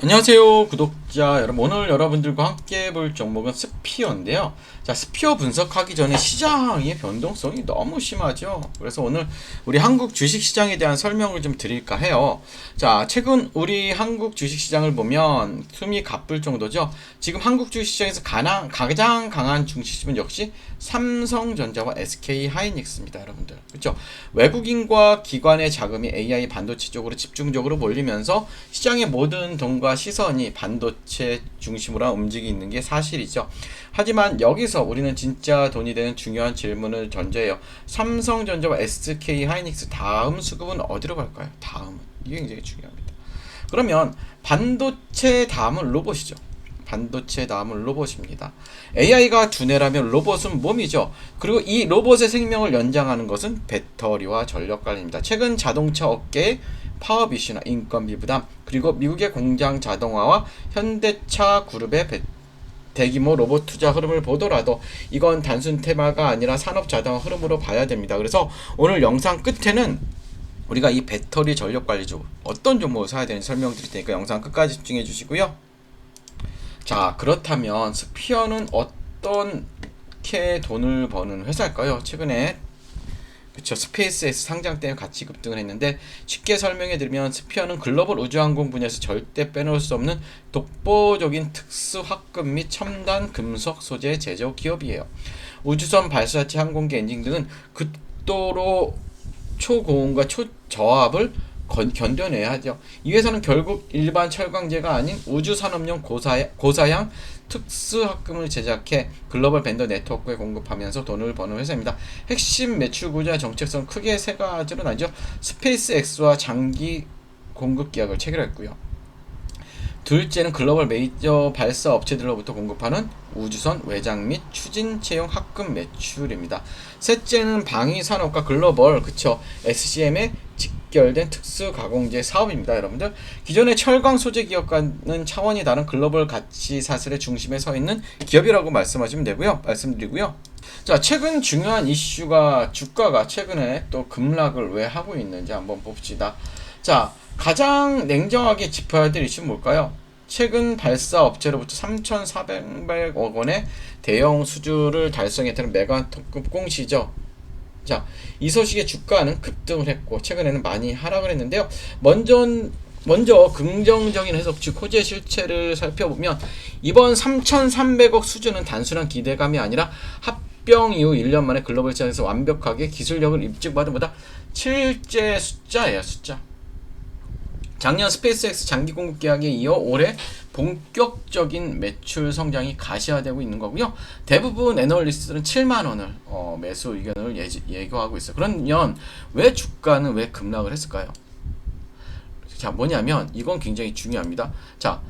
안녕하세요 구독자 여러분, 오늘 여러분들과 함께 볼 종목은 스피어인데요. 자, 스피어 분석하기 전에 시장의 변동성이 너무 심하죠. 그래서 오늘 우리 한국 주식시장에 대한 설명을 좀 드릴까 해요. 자, 최근 우리 한국 주식시장을 보면 숨이 가쁠 정도죠. 지금 한국 주식시장에서 가장 강한 중심은 역시 삼성전자와 SK하이닉스입니다, 여러분들. 그렇죠? 외국인과 기관의 자금이 AI 반도체 쪽으로 집중적으로 몰리면서 시장의 모든 돈과 시선이 반도체 중심으로 움직이는 게 사실이죠. 하지만 여기서 우리는 진짜 돈이 되는 중요한 질문을 던져요. 삼성전자와 SK하이닉스 다음 수급은 어디로 갈까요? 다음은. 이게 굉장히 중요합니다. 그러면 반도체 다음은 로봇이죠. 반도체 다음은 로봇입니다. AI가 두뇌라면 로봇은 몸이죠. 그리고 이 로봇의 생명을 연장하는 것은 배터리와 전력 관리입니다. 최근 자동차 업계의 파업 이슈나 인건비 부담, 그리고 미국의 공장 자동화와 현대차 그룹의 대규모 로봇 투자 흐름을 보더라도 이건 단순 테마가 아니라 산업 자동화 흐름으로 봐야 됩니다. 그래서 오늘 영상 끝에는 우리가 이 배터리 전력 관리죠, 어떤 종목을 사야 되는지 설명드릴 테니까 영상 끝까지 집중해 주시고요. 자, 그렇다면 스피어는 어떻게 돈을 버는 회사일까요? 최근에 그쵸, 스페이스X 상장 때문에 같이 급등을 했는데, 쉽게 설명해 드리면 스피어는 글로벌 우주항공 분야에서 절대 빼놓을 수 없는 독보적인 특수 화금 및 첨단 금속 소재 제조 기업이에요. 우주선 발사체, 항공기 엔진 등은 극도로 초고온과 초저압을 견뎌내야 하죠. 이 회사는 결국 일반 철강제가 아닌 우주산업용 고사양 특수합금을 제작해 글로벌 벤더 네트워크에 공급하면서 돈을 버는 회사입니다. 핵심 매출 구조와 정책성 크게 세 가지로 나뉘죠. 스페이스X와 장기 공급 계약을 체결했고요. 둘째는 글로벌 메이저 발사 업체들로부터 공급하는 우주선 외장 및 추진 채용 합금 매출입니다. 셋째는 방위 산업과 글로벌 SCM의 직결된 특수 가공제 사업입니다. 여러분들, 기존의 철강 소재 기업과는 차원이 다른 글로벌 가치 사슬의 중심에 서 있는 기업이라고 말씀드리고요. 자, 최근 중요한 이슈가 주가가 최근에 또 급락을 왜 하고 있는지 한번 봅시다. 자, 가장 냉정하게 짚어야 될 이슈는 뭘까요? 최근 발사 업체로부터 3,400억 원의 대형 수주를 달성했다는 메가톤급 공시죠. 자, 이 소식에 주가는 급등을 했고 최근에는 많이 하락을 했는데요. 먼저 긍정적인 해석, 즉 호재 실체를 살펴보면 이번 3,300억 수주는 단순한 기대감이 아니라 합병 이후 1년 만에 글로벌 시장에서 완벽하게 기술력을 입증받은 보다 실제 숫자예요, 숫자. 작년 스페이스X 장기 공급 계약에 이어 올해 본격적인 매출 성장이 가시화되고 있는 거고요. 대부분 애널리스트들은 7만 원을 매수 의견을 예고하고 있어요. 그러면 왜 주가는 왜 급락을 했을까요? 자, 뭐냐면 이건 굉장히 중요합니다. 자,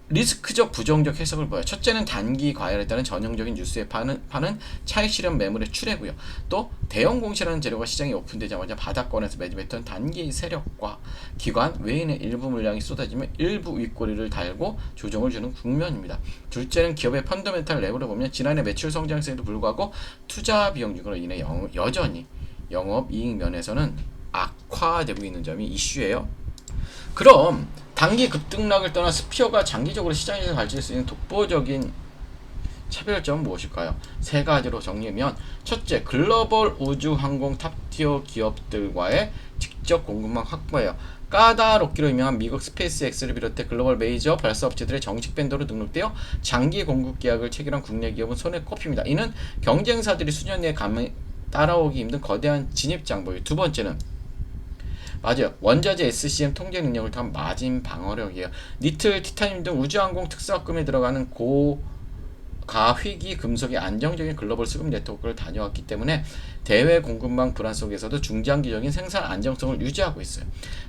리스크적 부정적 해석을 보여요. 첫째는 단기 과열에 따른 전형적인 뉴스에 파는 차익 실현 매물의 출회고요. 또 대형 공시라는 재료가 시장에 오픈되자마자 바닥권에서 매집했던 단기 세력과 기관 외인의 일부 물량이 쏟아지며 일부 윗꼬리를 달고 조정을 주는 국면입니다. 둘째는 기업의 펀더멘탈 레벨을 보면 지난해 매출 성장세에도 불구하고 투자 비용 증가로 인해 여전히 영업이익 면에서는 악화되고 있는 점이 이슈예요. 그럼 단기 급등락을 떠나 스피어가 장기적으로 시장에서 가질 수 있는 독보적인 차별점은 무엇일까요? 세 가지로 정리하면, 첫째, 글로벌 우주항공 탑티어 기업들과의 직접 공급망 확보예요. 까다롭기로 유명한 미국 스페이스X를 비롯해 글로벌 메이저 발사업체들의 정식 벤더로 등록되어 장기 공급 계약을 체결한 국내 기업은 손에 꼽힙니다. 이는 경쟁사들이 수년 내에 따라오기 힘든 거대한 진입 장벽이에요. 두 번째는 맞아요, 원자재 SCM 통제 능력을 더한 마진 방어력이에요. 니틀, 티타늄 등 우주항공 특수합금에 들어가는 고가휘기 금속의 안정적인 글로벌 수급 네트워크를 다녀왔기 때문에 대외 공급망 불안 속에서도 중장기적인 생산 안정성을 유지하고 있어요.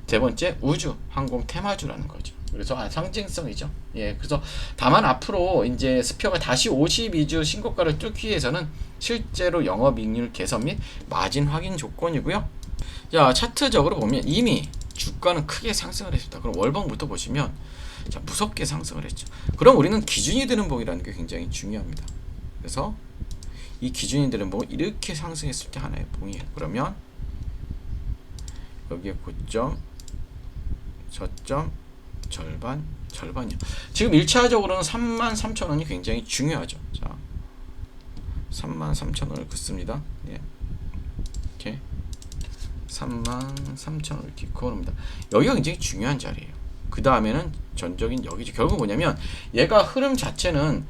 세 번째, 우주 항공 테마주라는 거죠. 그래서 상징성이죠. 예, 그래서 다만 앞으로 이제 스피어가 다시 52주 신고가를 뚫기 위해서는 실제로 영업이익률 개선 및 마진 확인 조건이고요. 자, 차트적으로 보면 이미 주가는 크게 상승을 했습니다. 그럼 월봉부터 보시면 자, 무섭게 상승을 했죠. 그럼 우리는 기준이 되는 봉이라는 게 굉장히 중요합니다. 그래서 이 기준이 되는 봉은 이렇게 상승했을 때 하나의 봉이에요. 그러면 여기에 고점, 저점, 절반이요. 지금 1차적으로는 33,000원이 굉장히 중요하죠. 자, 33,000원을 긋습니다. 예. 이렇게 33,000원을 이렇게 그어놓습니다. 여기가 굉장히 중요한 자리예요. 그 다음에는 전적인 여기죠. 결국 뭐냐면 얘가 흐름 자체는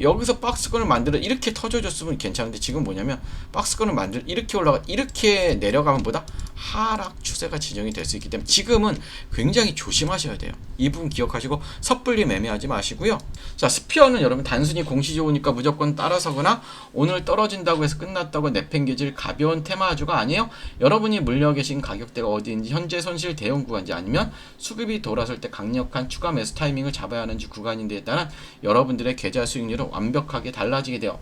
여기서 박스권을 만들어 이렇게 터져줬으면 괜찮은데 지금 뭐냐면 박스권을 만들어 이렇게 올라가 이렇게 내려가면 보다 하락 추세가 진정이 될 수 있기 때문에 지금은 굉장히 조심하셔야 돼요. 이 부분 기억하시고 섣불리 매매하지 마시고요. 자, 스피어는 여러분 단순히 공시 좋으니까 무조건 따라서거나 오늘 떨어진다고 해서 끝났다고 내팽개질 가벼운 테마주가 아니에요. 여러분이 물려 계신 가격대가 어디인지 현재 손실 대응 구간인지 아니면 수급이 돌아설 때 강력한 추가 매수 타이밍을 잡아야 하는지 구간인데에 따른 여러분들의 계좌 수익률은 완벽하게 달라지게 돼요.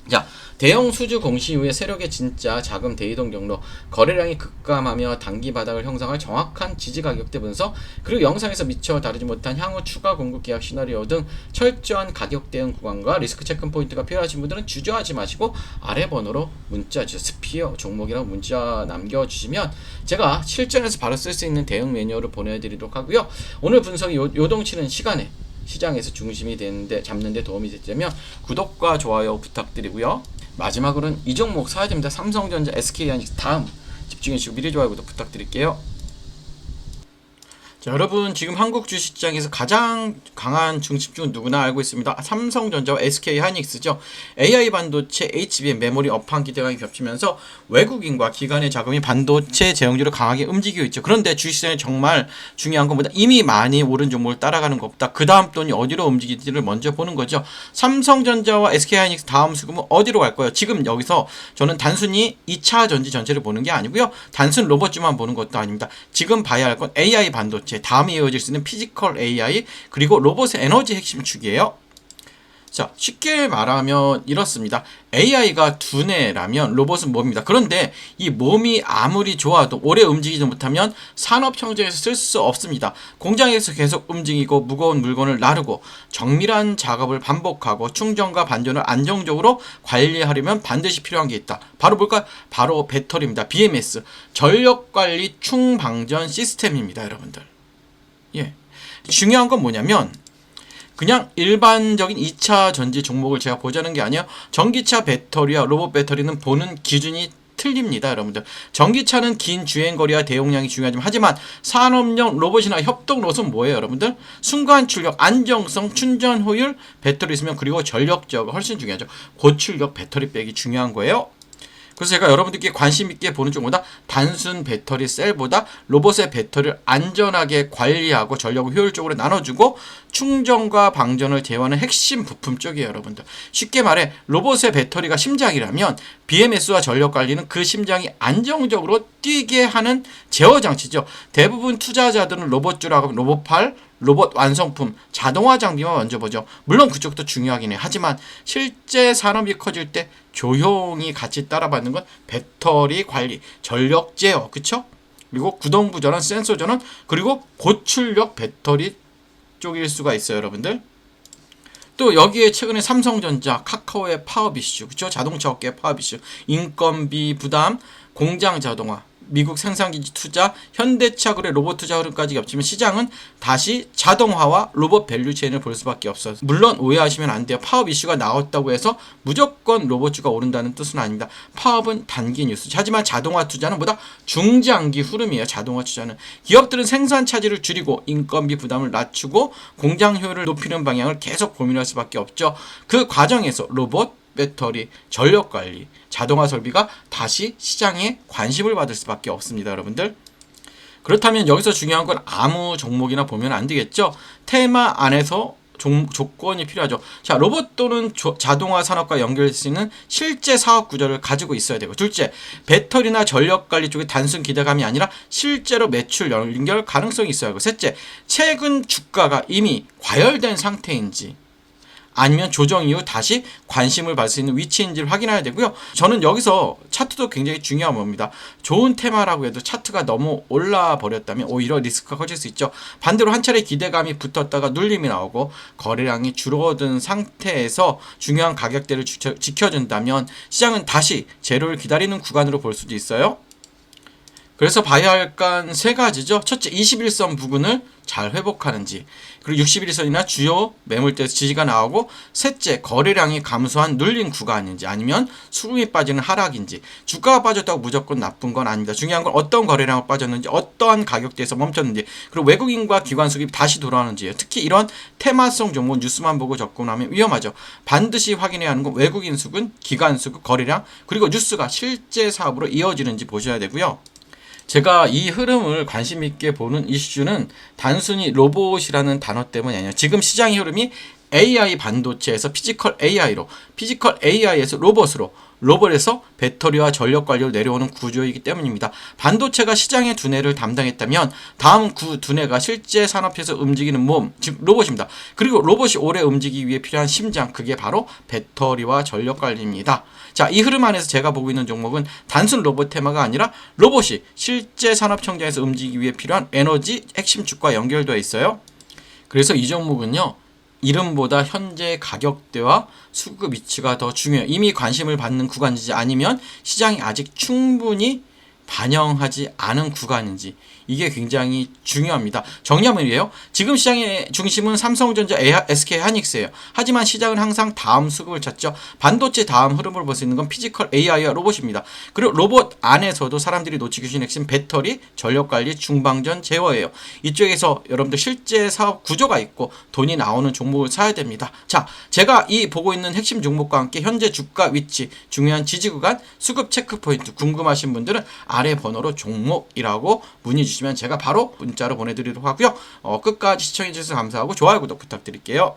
자, 대형 수주 공시 이후에 세력의 진짜 자금 대이동 경로, 거래량이 급감하며 단기 바닥을 형성할 정확한 지지 가격대 분석, 그리고 영상에서 미처 다루지 못한 향후 추가 공급 계약 시나리오 등 철저한 가격 대응 구간과 리스크 체크 포인트가 필요하신 분들은 주저하지 마시고 아래 번호로 문자 주세요. 스피어 종목이라고 문자 남겨주시면 제가 실전에서 바로 쓸 수 있는 대응 매뉴얼을 보내드리도록 하고요. 오늘 분석이 요동치는 시간에 시장에서 중심이 되는데 잡는데 도움이 됐다면 구독과 좋아요 부탁드리고요. 마지막으로는 이 종목 사야 됩니다. 삼성전자, SK하이닉스 다음 집중해주시고 미리 좋아요 구독 부탁드릴게요. 자, 여러분 지금 한국 주식시장에서 가장 강한 중심주는 누구나 알고 있습니다. 삼성전자와 SK하이닉스죠. AI 반도체, HBM, 메모리 업황 기대감이 겹치면서 외국인과 기관의 자금이 반도체 제형주를 강하게 움직이고 있죠. 그런데 주식시장에 정말 중요한 것보다 이미 많이 오른 종목을 따라가는 것보다 그 다음 돈이 어디로 움직일지를 먼저 보는 거죠. 삼성전자와 SK하이닉스 다음 수급은 어디로 갈 거예요? 지금 여기서 저는 단순히 2차 전지 전체를 보는 게 아니고요. 단순 로봇주만 보는 것도 아닙니다. 지금 봐야 할 건 AI 반도체, 다음에 이어질 수 있는 피지컬 AI, 그리고 로봇의 에너지 핵심 축이에요. 자, 쉽게 말하면 이렇습니다. AI가 두뇌라면 로봇은 몸입니다. 그런데 이 몸이 아무리 좋아도 오래 움직이지 못하면 산업 현장에서 쓸 수 없습니다. 공장에서 계속 움직이고 무거운 물건을 나르고 정밀한 작업을 반복하고 충전과 반전을 안정적으로 관리하려면 반드시 필요한 게 있다. 바로 뭘까요? 바로 배터리입니다. BMS, 전력관리 충방전 시스템입니다. 여러분들. 예. 중요한 건 뭐냐면 그냥 일반적인 2차 전지 종목을 제가 보자는 게 아니에요. 전기차 배터리와 로봇 배터리는 보는 기준이 틀립니다. 여러분들. 전기차는 긴 주행거리와 대용량이 중요하지만 하지만 산업용 로봇이나 협동 로봇은 뭐예요? 여러분들. 순간 출력, 안정성, 충전 효율, 배터리 있으면 그리고 전력 제어가 훨씬 중요하죠. 고출력 배터리 백이 중요한 거예요. 그래서 제가 여러분들께 관심 있게 보는 쪽보다 단순 배터리 셀보다 로봇의 배터리를 안전하게 관리하고 전력을 효율적으로 나눠주고 충전과 방전을 제어하는 핵심 부품 쪽이에요. 여러분들. 쉽게 말해 로봇의 배터리가 심장이라면 BMS와 전력 관리는 그 심장이 안정적으로 뛰게 하는 제어 장치죠. 대부분 투자자들은 로봇주라고 하면 로봇팔, 로봇 완성품, 자동화 장비만 먼저 보죠. 물론 그쪽도 중요하긴 해요. 하지만 실제 산업이 커질 때 조용히 같이 따라받는 건 배터리 관리, 전력 제어, 그쵸? 그리고 구동부 전원, 센서 전원, 그리고 고출력 배터리 쪽일 수가 있어요, 여러분들. 또 여기에 최근에 삼성전자, 카카오의 파업 이슈, 그쵸? 자동차 업계의 파업 이슈, 인건비 부담, 공장 자동화, 미국 생산기지 투자, 현대차 그래 로봇 투자 흐름까지 겹치면 시장은 다시 자동화와 로봇 밸류체인을 볼 수밖에 없어요. 물론 오해하시면 안 돼요. 파업 이슈가 나왔다고 해서 무조건 로봇주가 오른다는 뜻은 아닙니다. 파업은 단기 뉴스. 하지만 자동화 투자는 보다 중장기 흐름이에요. 자동화 투자는. 기업들은 생산 차질을 줄이고 인건비 부담을 낮추고 공장 효율을 높이는 방향을 계속 고민할 수밖에 없죠. 그 과정에서 로봇, 배터리, 전력관리, 자동화 설비가 다시 시장에 관심을 받을 수밖에 없습니다. 여러분들. 그렇다면 여기서 중요한 건 아무 종목이나 보면 안 되겠죠. 테마 안에서 조건이 필요하죠. 자, 로봇 또는 자동화 산업과 연결될 수 있는 실제 사업 구조를 가지고 있어야 되고, 둘째, 배터리나 전력 관리 쪽에 단순 기대감이 아니라 실제로 매출 연결 가능성이 있어야 하고, 셋째, 최근 주가가 이미 과열된 상태인지 아니면 조정 이후 다시 관심을 받을 수 있는 위치인지를 확인해야 되고요. 저는 여기서 차트도 굉장히 중요한 겁니다. 좋은 테마라고 해도 차트가 너무 올라 버렸다면 오히려 리스크가 커질 수 있죠. 반대로 한 차례 기대감이 붙었다가 눌림이 나오고 거래량이 줄어든 상태에서 중요한 가격대를 지켜준다면 시장은 다시 재료를 기다리는 구간으로 볼 수도 있어요. 그래서 봐야 할 건 세 가지죠. 첫째, 21선 부근을 잘 회복하는지, 그리고 61선이나 주요 매물대에서 지지가 나오고, 셋째, 거래량이 감소한 눌린 구간인지 아니면 수급이 빠지는 하락인지. 주가가 빠졌다고 무조건 나쁜 건 아닙니다. 중요한 건 어떤 거래량이 빠졌는지, 어떠한 가격대에서 멈췄는지, 그리고 외국인과 기관 수급이 다시 돌아오는지예요. 특히 이런 테마성 종목 뉴스만 보고 접근하면 위험하죠. 반드시 확인해야 하는 건 외국인 수급, 기관 수급, 거래량, 그리고 뉴스가 실제 사업으로 이어지는지 보셔야 되고요. 제가 이 흐름을 관심 있게 보는 이슈는 단순히 로봇이라는 단어 때문이 아니에요. 지금 시장의 흐름이 AI 반도체에서 피지컬 AI로, 피지컬 AI에서 로봇으로, 로봇에서 배터리와 전력 관리로 내려오는 구조이기 때문입니다. 반도체가 시장의 두뇌를 담당했다면 다음 그 두뇌가 실제 산업에서 움직이는 몸, 즉 로봇입니다. 그리고 로봇이 오래 움직이기 위해 필요한 심장, 그게 바로 배터리와 전력 관리입니다. 자, 이 흐름 안에서 제가 보고 있는 종목은 단순 로봇 테마가 아니라 로봇이 실제 산업 청정에서 움직이기 위해 필요한 에너지 핵심 축과 연결되어 있어요. 그래서 이 종목은요, 이름보다 현재 가격대와 수급 위치가 더 중요해요. 이미 관심을 받는 구간인지 아니면 시장이 아직 충분히 반영하지 않은 구간인지, 이게 굉장히 중요합니다. 정리하면이에요. 지금 시장의 중심은 삼성전자, SK하이닉스예요. 하지만 시장은 항상 다음 수급을 찾죠. 반도체 다음 흐름을 볼 수 있는 건 피지컬 AI와 로봇입니다. 그리고 로봇 안에서도 사람들이 놓치기 쉬운 핵심 배터리, 전력관리, 중방전, 제어예요. 이쪽에서 여러분들 실제 사업 구조가 있고 돈이 나오는 종목을 사야 됩니다. 자, 제가 이 보고 있는 핵심 종목과 함께 현재 주가 위치, 중요한 지지 구간, 수급 체크 포인트 궁금하신 분들은 아래 번호로 종목이라고 문의 주시면 제가 바로 문자로 보내드리도록 하고요. 끝까지 시청해주셔서 감사하고 좋아요, 구독 부탁드릴게요.